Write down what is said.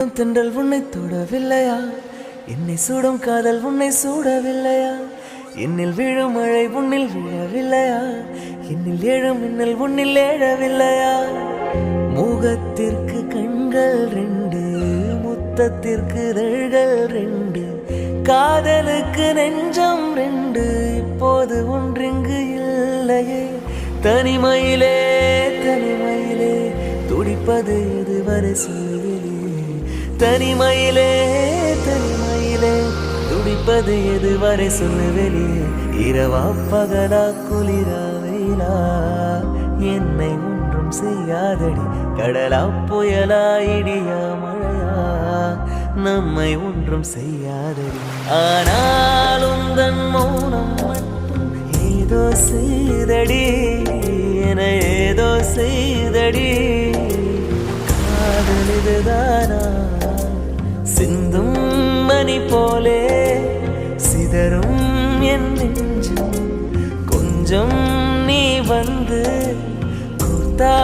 தென்றல் உன்னை தொடவில்லையா? என்னை சூடும் காதல் உன்னை சூடவில்லையா? என்னில் விழும் மழை உன்னில் விழவில்லையா? என்னில் ஏழும் மின்னல் உன்னில் ஏழவில்லையா? முகத்திற்கு கண்கள் ரெண்டு, முத்தத்திற்கு இதழ்கள் ரெண்டு, காதலுக்கு நெஞ்சம் ரெண்டு, இப்போது ஒன்றிங்கு இல்லையே. தனிமையிலே தனிமையிலே துடிப்பது இதுவரை சொல்லிலே. தனிமையிலே தனிமையிலே துடிப்பது எதுவரை சொல்லுவெளி. இரவா பகலா குளிரா வெயிலா என்னை ஒன்றும் செய்யாதடி. கடலா புயலா இடியா மழையா நம்மை ஒன்றும் செய்யாதடி. ஆனாலும் தன் மௌனம் மட்டும் ஏதோ செய்தடி, என ஏதோ செய்தடி. காதல் இதுதானா? சிந்தும் மணி போலே சிதறும் என் நெஞ்சம். கொஞ்சம் நீ வந்து கூத்தா